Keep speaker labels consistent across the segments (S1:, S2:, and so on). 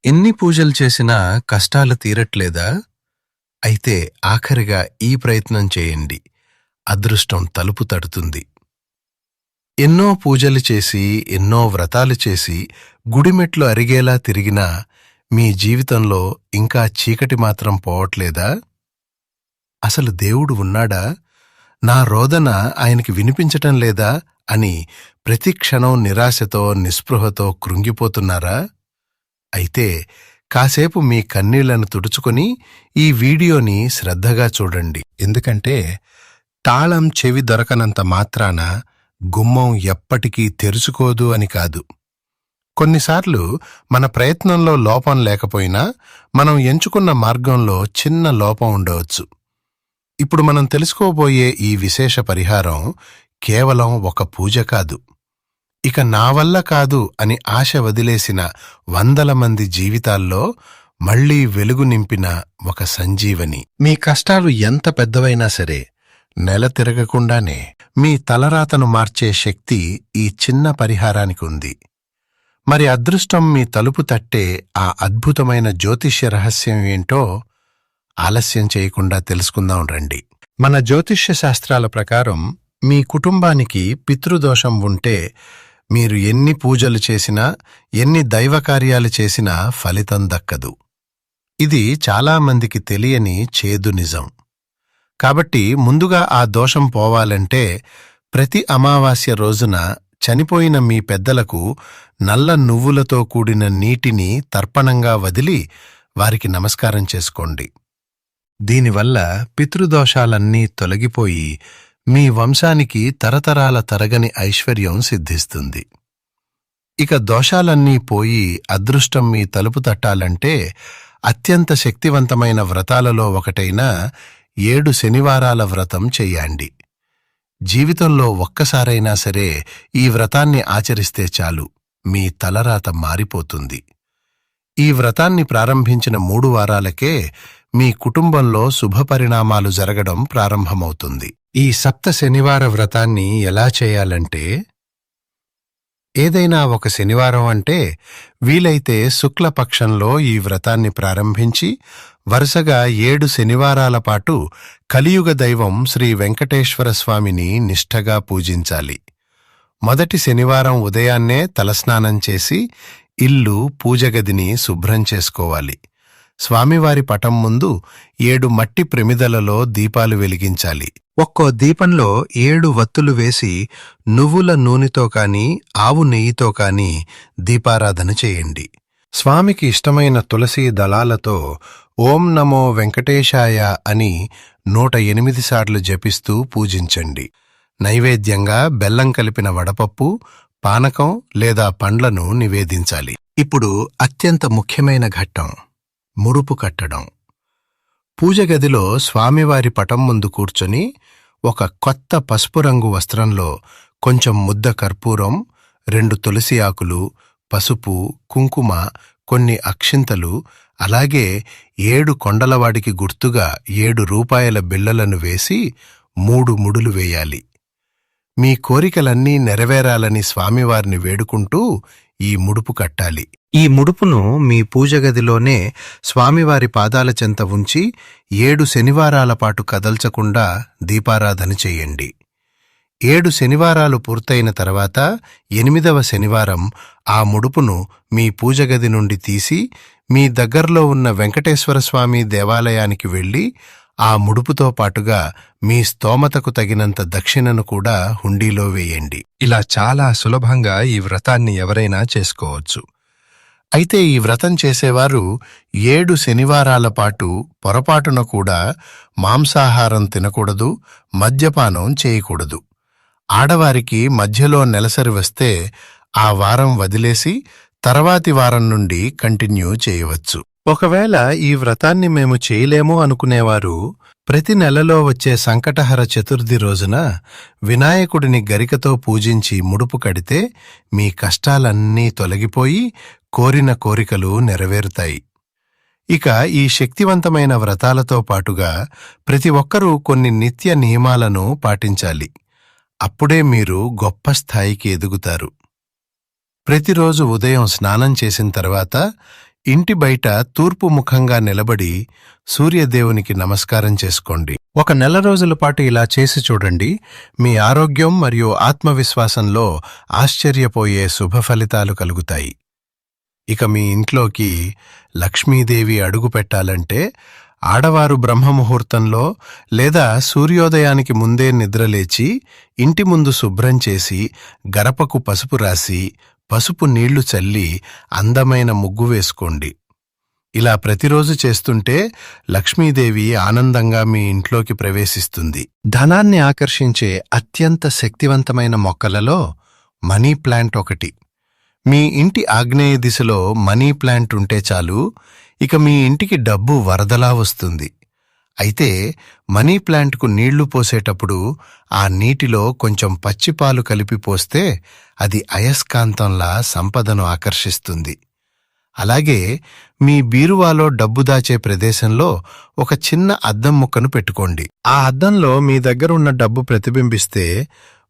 S1: ఎన్ని పూజలు చేసినా కష్టాలు తీరట్లేదా? అయితే ఆఖరిగా ఈ ప్రయత్నం చేయండి. అదృష్టం తలుపు తడుతుంది. ఎన్నో పూజలు చేసి, ఎన్నో వ్రతాలు చేసి, గుడిమెట్లు అరిగేలా తిరిగినా మీ జీవితంలో ఇంకా చీకటి మాత్రం పోవట్లేదా? అసలు దేవుడు ఉన్నాడా? నా రోదన ఆయనకి వినిపించటం లేదా అని ప్రతి క్షణం నిరాశతో, నిస్పృహతో కృంగిపోతున్నారా? అయితే కాసేపు మీ కన్నీళ్లను తుడుచుకొని ఈ వీడియోని శ్రద్ధగా చూడండి. ఎందుకంటే తాళం చెవి దొరకనంత మాత్రాన గుమ్మం ఎప్పటికీ తెరుచుకోదు అని కాదు. కొన్నిసార్లు మన ప్రయత్నంలో లోపం లేకపోయినా మనం ఎంచుకున్న మార్గంలో చిన్న లోపం ఉండవచ్చు. ఇప్పుడు మనం తెలుసుకోబోయే ఈ విశేష పరిహారం కేవలం ఒక పూజ కాదు. ఇక నా వల్ల కాదు అని ఆశ వదిలేసిన వందల మంది జీవితాల్లో మళ్లీ వెలుగు నింపిన ఒక సంజీవని. మీ కష్టాలు ఎంత పెద్దవైనా సరే నెల తిరగకుండానే మీ తలరాతను మార్చే శక్తి ఈ చిన్న పరిహారానికి ఉంది. మరి అదృష్టం మీ తలుపు తట్టే ఆ అద్భుతమైన జ్యోతిష్య రహస్యం ఏంటో ఆలస్యం చేయకుండా తెలుసుకుందాం రండి. మన జ్యోతిష్య శాస్త్రాల ప్రకారం మీ కుటుంబానికి పితృదోషం ఉంటే మీరు ఎన్ని పూజలు చేసినా, ఎన్ని దైవకార్యాలు చేసినా ఫలితం దక్కదు. ఇది చాలామందికి తెలియని చేదు నిజం. కాబట్టి ముందుగా ఆ దోషం పోవాలంటే ప్రతి అమావాస్య రోజున చనిపోయిన మీ పెద్దలకు నల్ల నువ్వులతో కూడిన నీటిని తర్పణంగా వదిలి వారికి నమస్కారం చేసుకోండి. దీనివల్ల పితృదోషాలన్నీ తొలగిపోయి మీ వంశానికి తరతరాల తరగని ఐశ్వర్యం సిద్ధిస్తుంది. ఇక దోషాలన్నీ పోయి అదృష్టం మీ తలుపు తట్టాలంటే అత్యంత శక్తివంతమైన వ్రతాలలో ఒకటైన 7 శనివారాల వ్రతం చెయ్యండి. జీవితంలో ఒక్కసారైనా సరే ఈ వ్రతాన్ని ఆచరిస్తే చాలు, మీ తలరాత మారిపోతుంది. ఈ వ్రతాన్ని ప్రారంభించిన 3 వారాలకే మీ కుటుంబంలో శుభపరిణామాలు జరగడం ప్రారంభమవుతుంది. ఈ సప్త శనివార వ్రతాన్ని ఎలా చేయాలంటే, ఏదైనా ఒక శనివారం అంటే వీలైతే శుక్లపక్షంలో ఈ వ్రతాన్ని ప్రారంభించి వరుసగా 7 శనివారాల పాటు కలియుగ దైవం శ్రీ వెంకటేశ్వర స్వామిని నిష్ఠగా పూజించాలి. మొదటి శనివారం ఉదయాన్నే తలస్నానం చేసి ఇల్లు, పూజగదిని శుభ్రం చేసుకోవాలి. స్వామివారి పటం ముందు 7 మట్టి ప్రమిదలలో దీపాలు వెలిగించాలి. ఒక్కో దీపంలో 7 వత్తులు వేసి నువ్వుల నూనెతో కాని, ఆవు నెయ్యితో కాని దీపారాధన చేయండి. స్వామికి ఇష్టమైన తులసీ దళాలతో ఓం నమో వెంకటేశాయ అని 108 సార్లు జపిస్తూ పూజించండి. నైవేద్యంగా బెల్లం కలిపిన వడపప్పు, పానకం లేదా పండ్లను నివేదించాలి. ఇప్పుడు అత్యంత ముఖ్యమైన ఘట్టం, ముడుపు కట్టడం. పూజగదిలో స్వామివారి పటం ముందు కూర్చొని ఒక కొత్త పసుపు రంగు వస్త్రంలో కొంచెం ముద్ద కర్పూరం, 2 తులసి ఆకులు, పసుపు, కుంకుమ, కొన్ని అక్షింతలు, అలాగే 7 కొండలవాడికి గుర్తుగా 7 రూపాయల బిళ్లలను వేసి 3 ముడులు వేయాలి. మీ కోరికలన్నీ నెరవేరాలని స్వామివారిని వేడుకుంటూ ఈ ముడుపు కట్టాలి. ఈ ముడుపును మీ పూజగదిలోనే స్వామివారి పాదాల చెంత ఉంచి 7 శనివారాల పాటు కదల్చకుండా దీపారాధన చెయ్యండి. 7 శనివారాలు పూర్తయిన తర్వాత 8వ శనివారం ఆ ముడుపును మీ పూజగది నుండి తీసి మీ దగ్గర్లో ఉన్న వెంకటేశ్వర స్వామి దేవాలయానికి వెళ్లి ఆ ముడుపుతో పాటుగా మీ స్తోమతకు తగినంత దక్షిణను కూడా హుండీలో వేయండి. ఇలా చాలా సులభంగా ఈ వ్రతాన్ని ఎవరైనా చేసుకోవచ్చు. అయితే ఈ వ్రతం చేసేవారు 7 శనివారాల పాటు పొరపాటున కూడా మాంసాహారం తినకూడదు, మద్యపానం చేయకూడదు. ఆడవారికి మధ్యలో నెలసరి వస్తే ఆ వారం వదిలేసి తర్వాతి వారం నుండి కంటిన్యూ చేయవచ్చు. ఒకవేళ ఈ వ్రతాన్ని మేము చేయలేము అనుకునేవారు ప్రతి నెలలో వచ్చే సంకటహర చతుర్థి రోజున వినాయకుడిని గరికతో పూజించి ముడుపు కడితే మీ కష్టాలన్నీ తొలగిపోయి కోరిన కోరికలు నెరవేరుతాయి. ఇక ఈ శక్తివంతమైన వ్రతాలతో పాటుగా ప్రతి ఒక్కరూ కొన్ని నిత్య నియమాలను పాటించాలి. అప్పుడే మీరు గొప్ప స్థాయికి ఎదుగుతారు. ప్రతిరోజు ఉదయం స్నానం చేసిన తర్వాత ఇంటి బయట తూర్పు ముఖంగా నిలబడి సూర్యదేవునికి నమస్కారం చేసుకోండి. 1 నెల రోజుల పాటు ఇలా చేసి చూడండి. మీ ఆరోగ్యం మరియు ఆత్మవిశ్వాసంలో ఆశ్చర్యపోయే శుభ ఫలితాలు కలుగుతాయి. ఇక మీ ఇంట్లోకి లక్ష్మీదేవి అడుగు పెట్టాలంటే ఆడవారు బ్రహ్మముహూర్తంలో లేదా సూర్యోదయానికి ముందే నిద్రలేచి ఇంటి ముందు శుభ్రం చేసి గరపకు పసుపు రాసి పసుపు నీళ్లు చల్లి అందమైన ముగ్గు వేసుకోండి. ఇలా ప్రతిరోజు చేస్తుంటే లక్ష్మీదేవి ఆనందంగా మీ ఇంట్లోకి ప్రవేశిస్తుంది. ధనాన్ని ఆకర్షించే అత్యంత శక్తివంతమైన మొక్కలలో మనీ ప్లాంట్ ఒకటి. మీ ఇంటి ఆగ్నేయ దిశలో మనీ ప్లాంట్ ఉంటే చాలు, ఇక మీ ఇంటికి డబ్బు వరదలా వస్తుంది. అయితే మనీ ప్లాంట్కు నీళ్లు పోసేటప్పుడు ఆ నీటిలో కొంచెం పచ్చిపాలు కలిపి పోస్తే అది అయస్కాంతంలా సంపదను ఆకర్షిస్తుంది. అలాగే మీ బీరువాలో డబ్బు దాచే ప్రదేశంలో ఒక చిన్న అద్దం ముక్కను పెట్టుకోండి. ఆ అద్దంలో మీ దగ్గరున్న డబ్బు ప్రతిబింబిస్తే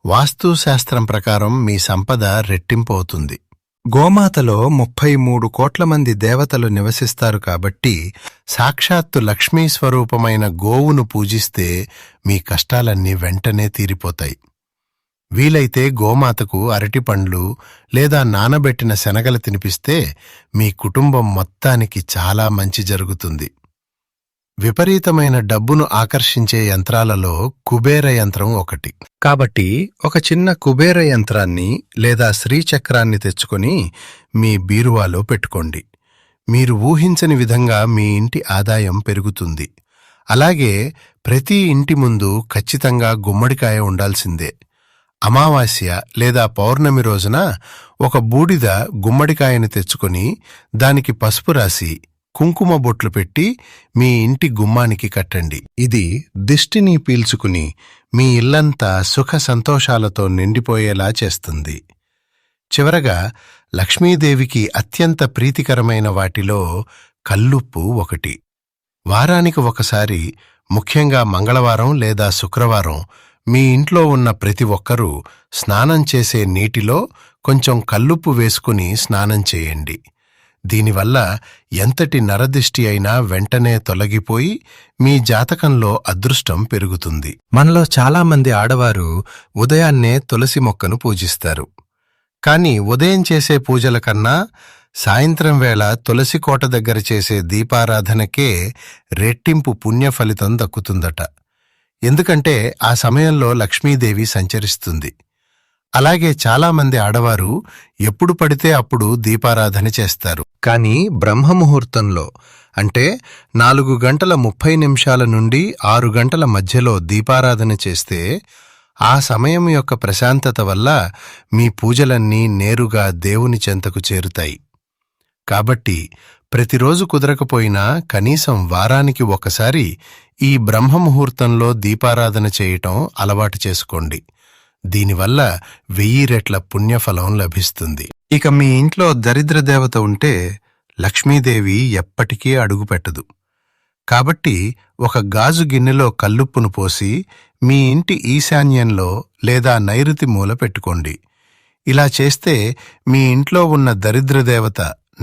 S1: వాస్తుశాస్త్రం ప్రకారం మీ సంపద రెట్టింపు అవుతుంది. గోమాతలో 33 కోట్ల మంది దేవతలు నివసిస్తారు కాబట్టి సాక్షాత్తు లక్ష్మీ స్వరూపమైన గోవును పూజిస్తే మీ కష్టాలన్నీ వెంటనే తీరిపోతాయి. వీలైతే గోమాతకు అరటిపండ్లు లేదా నానబెట్టిన శనగలు తినిపిస్తే మీ కుటుంబం మొత్తానికి చాలా మంచి జరుగుతుంది. విపరీతమైన డబ్బును ఆకర్షించే యంత్రాలలో కుబేర యంత్రం ఒకటి. కాబట్టి ఒక చిన్న కుబేర యంత్రాన్ని లేదా శ్రీచక్రాన్ని తెచ్చుకొని మీ బీరువాలో పెట్టుకోండి. మీరు ఊహించని విధంగా మీ ఇంటి ఆదాయం పెరుగుతుంది. అలాగే ప్రతి ఇంటి ముందు ఖచ్చితంగా గుమ్మడికాయ ఉండాల్సిందే. అమావాస్య లేదా పౌర్ణమి రోజున ఒక బూడిద గుమ్మడికాయను తెచ్చుకొని దానికి పసుపు రాసి కుంకుమ బొట్లు పెట్టి మీ ఇంటి గుమ్మానికి కట్టండి. ఇది దిష్టిని పీల్చుకుని మీ ఇల్లంతా సుఖ సంతోషాలతో నిండిపోయేలా చేస్తుంది. చివరగా లక్ష్మీదేవికి అత్యంత ప్రీతికరమైన వాటిలో కల్లుప్పు ఒకటి. వారానికి ఒకసారి, ముఖ్యంగా మంగళవారం లేదా శుక్రవారం, మీ ఇంట్లో ఉన్న ప్రతి ఒక్కరూ స్నానం చేసే నీటిలో కొంచెం కల్లుప్పు వేసుకుని స్నానం చేయండి. దీనివల్ల ఎంతటి నరదిష్టి అయినా వెంటనే తొలగిపోయి మీ జాతకంలో అదృష్టం పెరుగుతుంది. మనలో చాలామంది ఆడవారు ఉదయాన్నే తులసి మొక్కను పూజిస్తారు. కాని ఉదయం చేసే పూజల కన్నా సాయంత్రం వేళ తులసి కోట దగ్గర చేసే దీపారాధనకే రెట్టింపు పుణ్య ఫలితం దక్కుతుందట. ఎందుకంటే ఆ సమయంలో లక్ష్మీదేవి సంచరిస్తుంది. అలాగే చాలామంది ఆడవారు ఎప్పుడు పడితే అప్పుడు దీపారాధన చేస్తారు. కానీ బ్రహ్మముహూర్తంలో, అంటే 4:30 నుండి 6 మధ్యలో దీపారాధన చేస్తే ఆ సమయం యొక్క ప్రశాంతత వల్ల మీ పూజలన్నీ నేరుగా దేవుని చెంతకు చేరుతాయి. కాబట్టి ప్రతిరోజు కుదరకపోయినా కనీసం వారానికి ఒకసారి ఈ బ్రహ్మముహూర్తంలో దీపారాధన చేయటం అలవాటు చేసుకోండి. దీనివల్ల 1000 రెట్ల పుణ్యఫలం లభిస్తుంది. ఇక మీ ఇంట్లో దరిద్ర దేవత ఉంటే లక్ష్మీదేవి ఎప్పటికీ అడుగుపెట్టదు. కాబట్టి ఒక గాజు గిన్నెలో కల్లుప్పును పోసి మీ ఇంటి ఈశాన్యంలో లేదా నైరుతి మూల పెట్టుకోండి. ఇలా చేస్తే మీ ఇంట్లో ఉన్న దరిద్ర దేవత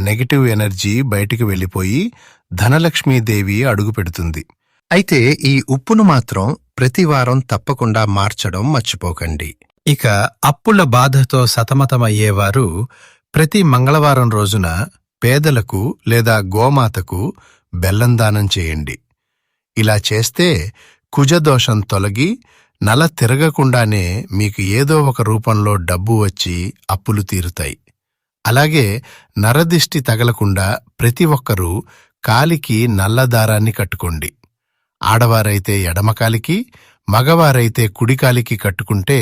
S1: నెగటివ్ ఎనర్జీ బయటికి వెళ్ళిపోయి ధనలక్ష్మీదేవి అడుగుపెడుతుంది. అయితే ఈ ఉప్పును మాత్రం ప్రతివారం తప్పకుండా మార్చడం మర్చిపోకండి. ఇక అప్పుల బాధతో సతమతమయ్యేవారు ప్రతి మంగళవారం రోజున పేదలకు లేదా గోమాతకు బెల్లం దానం చేయండి. ఇలా చేస్తే కుజదోషం తొలగి నల తిరగకుండానే మీకు ఏదో ఒక రూపంలో డబ్బు వచ్చి అప్పులు తీరుతాయి. అలాగే నరదిష్టి తగలకుండా ప్రతి ఒక్కరూ కాలికి నల్లదారాన్ని కట్టుకోండి. ఆడవారైతే ఎడమకాలికి, మగవారైతే కుడికాలికి కట్టుకుంటే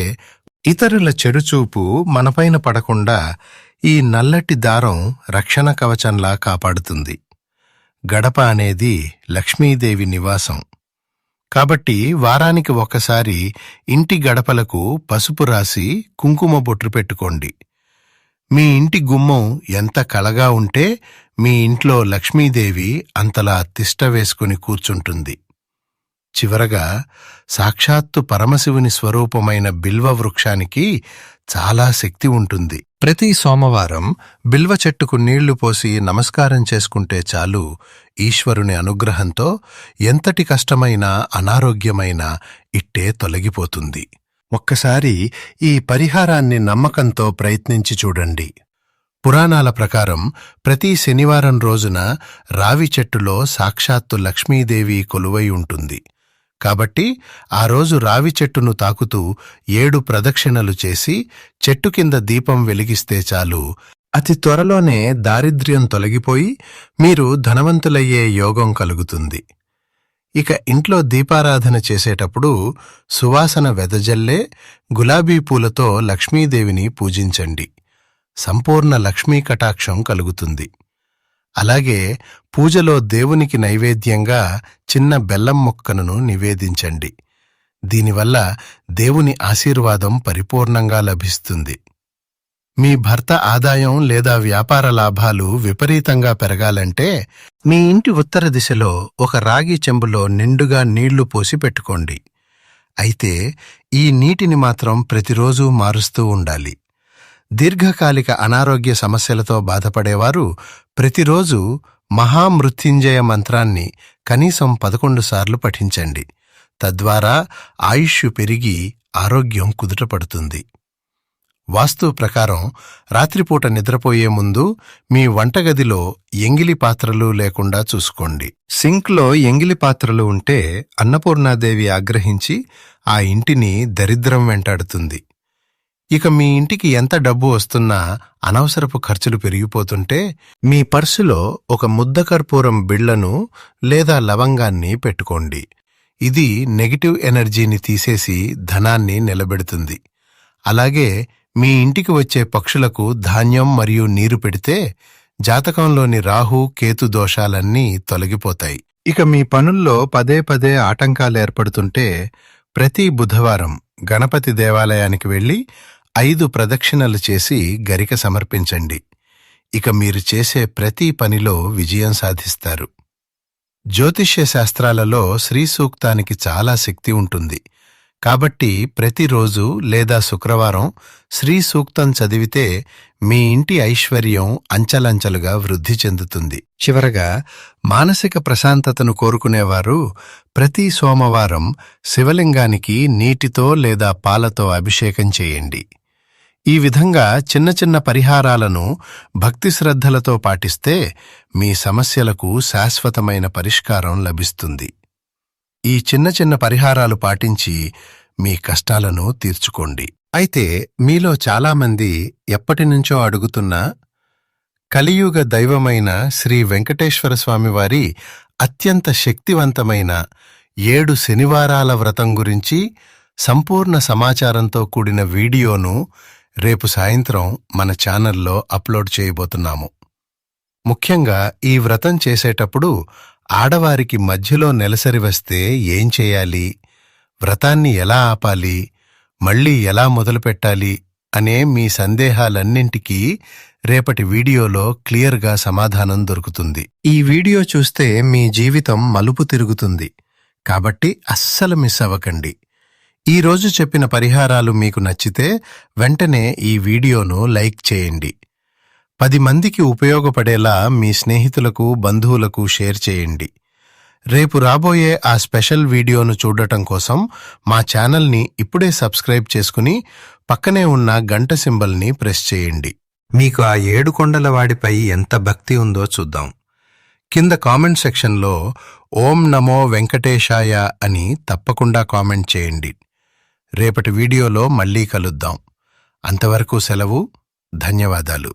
S1: ఇతరుల చెడుచూపు మనపైన పడకుండా ఈ నల్లటి దారం రక్షణ కవచంలా కాపాడుతుంది. గడప అనేది లక్ష్మీదేవి నివాసం. కాబట్టి వారానికి ఒకసారి ఇంటి గడపలకు పసుపు రాసి కుంకుమ బొట్లు పెట్టుకోండి. మీ ఇంటి గుమ్మం ఎంత కళగా ఉంటే మీ ఇంట్లో లక్ష్మీదేవి అంతలా తిష్ట వేసుకుని కూర్చుంటుంది. చివరగా సాక్షాత్తు పరమశివుని స్వరూపమైన బిల్వ వృక్షానికి చాలా శక్తి ఉంటుంది. ప్రతి సోమవారం బిల్వ చెట్టుకు నీళ్లు పోసి నమస్కారం చేసుకుంటే చాలు, ఈశ్వరుని అనుగ్రహంతో ఎంతటి కష్టమైనా అనారోగ్యమైనా ఇట్టే తొలగిపోతుంది. ఒక్కసారి ఈ పరిహారాన్ని నమ్మకంతో ప్రయత్నించి చూడండి. పురాణాల ప్రకారం ప్రతి శనివారం రోజున రావి చెట్టులో సాక్షాత్తు లక్ష్మీదేవి కొలువై ఉంటుంది. కాబట్టి ఆ రోజు రావి చెట్టును తాకుతూ 7 ప్రదక్షిణలు చేసి చెట్టు కింద దీపం వెలిగిస్తే చాలు, అతి త్వరలోనే దారిద్ర్యం తొలగిపోయి మీరు ధనవంతులయ్యే యోగం కలుగుతుంది. ఇక ఇంట్లో దీపారాధన చేసేటప్పుడు సువాసన వెదజల్లే గులాబీ పూలతో లక్ష్మీదేవిని పూజించండి. సంపూర్ణ లక్ష్మీ కటాక్షం కలుగుతుంది. అలాగే పూజలో దేవునికి నైవేద్యంగా చిన్న బెల్లం ముక్కను నివేదించండి. దీనివల్ల దేవుని ఆశీర్వాదం పరిపూర్ణంగా లభిస్తుంది. మీ భర్త ఆదాయం లేదా వ్యాపార లాభాలు విపరీతంగా పెరగాలంటే మీ ఇంటి ఉత్తర దిశలో ఒక రాగి చెంబులో నిండుగా నీళ్లు పోసి పెట్టుకోండి. అయితే ఈ నీటిని మాత్రం ప్రతిరోజూ మారుస్తూ ఉండాలి. దీర్ఘకాలిక అనారోగ్య సమస్యలతో బాధపడేవారు ప్రతిరోజు మహామృత్యుంజయ మంత్రాన్ని కనీసం 11 సార్లు పఠించండి. తద్వారా ఆయుష్ పెరిగి ఆరోగ్యం కుదుటపడుతుంది. వాస్తు ప్రకారం రాత్రిపూట నిద్రపోయే ముందు మీ వంటగదిలో ఎంగిలి పాత్రలు లేకుండా చూసుకోండి. సింక్లో ఎంగిలి పాత్రలు ఉంటే అన్నపూర్ణాదేవి ఆగ్రహించి ఆ ఇంటిని దరిద్రం వెంటాడుతుంది. ఇక మీ ఇంటికి ఎంత డబ్బు వస్తున్నా అనవసరపు ఖర్చులు పెరిగిపోతుంటే మీ పర్సులో ఒక ముద్ద కర్పూరం బిళ్లను లేదా లవంగాన్ని పెట్టుకోండి. ఇది నెగటివ్ ఎనర్జీని తీసేసి ధనాన్ని నిలబెడుతుంది. అలాగే మీ ఇంటికి వచ్చే పక్షులకు ధాన్యం మరియు నీరు పెడితే జాతకంలోని రాహు కేతు దోషాలన్నీ తొలగిపోతాయి. ఇక మీ పనుల్లో పదే పదే ఆటంకాలు ఏర్పడుతుంటే ప్రతి బుధవారం గణపతి దేవాలయానికి వెళ్లి 5 ప్రదక్షిణలు చేసి గరిక సమర్పించండి. ఇక మీరు చేసే ప్రతి పనిలో విజయం సాధిస్తారు. జ్యోతిష్య శాస్త్రాలలో శ్రీ సూక్తానికి చాలా శక్తి ఉంటుంది. కాబట్టి ప్రతిరోజు లేదా శుక్రవారం శ్రీ సూక్తం చదివితే మీ ఇంటి ఐశ్వర్యం అంచెలంచెలుగా వృద్ధి చెందుతుంది. చివరగా మానసిక ప్రశాంతతను కోరుకునేవారు ప్రతి సోమవారం శివలింగానికి నీటితో లేదా పాలతో అభిషేకం చేయండి. ఈ విధంగా చిన్న చిన్న పరిహారాలను భక్తి శ్రద్ధలతో పాటిస్తే మీ సమస్యలకు శాశ్వతమైన పరిష్కారం లభిస్తుంది. ఈ చిన్న చిన్న పరిహారాలు పాటించి మీ కష్టాలను తీర్చుకోండి. అయితే మీలో చాలామంది ఎప్పటినుంచో అడుగుతున్న కలియుగ దైవమైన శ్రీ వెంకటేశ్వర స్వామివారి అత్యంత శక్తివంతమైన 7 శనివారాల వ్రతం గురించి సంపూర్ణ సమాచారంతో కూడిన వీడియోను రేపు సాయంత్రం మన ఛానల్లో అప్లోడ్ చేయబోతున్నాము. ముఖ్యంగా ఈ వ్రతం చేసేటప్పుడు ఆడవారికి మధ్యలో నెలసరి వస్తే ఏం చేయాలి, వ్రతాన్ని ఎలా ఆపాలి, మళ్లీ ఎలా మొదలుపెట్టాలి అనే మీ సందేహాలన్నింటికీ రేపటి వీడియోలో క్లియర్గా సమాధానం దొరుకుతుంది. ఈ వీడియో చూస్తే మీ జీవితం మలుపు తిరుగుతుంది. కాబట్టి అస్సలు మిస్ అవ్వకండి. ఈ రోజు చెప్పిన పరిహారాలు మీకు నచ్చితే వెంటనే ఈ వీడియోను లైక్ చేయండి. 10 మందికి ఉపయోగపడేలా మీ స్నేహితులకు బంధువులకు షేర్ చేయండి. రేపు రాబోయే ఆ స్పెషల్ వీడియోను చూడటం కోసం మా ఛానల్ని ఇప్పుడే సబ్స్క్రైబ్ చేసుకుని పక్కనే ఉన్న గంట సింబల్ని ప్రెస్ చేయండి. మీకు ఆ 7 కొండల వాడిపై ఎంత భక్తి ఉందో చూద్దాం. కింద కామెంట్ సెక్షన్లో ఓం నమో వెంకటేశాయ అని తప్పకుండా కామెంట్ చేయండి. రేపటి వీడియోలో మళ్ళీ కలుద్దాం. అంతవరకు సెలవు. ధన్యవాదాలు.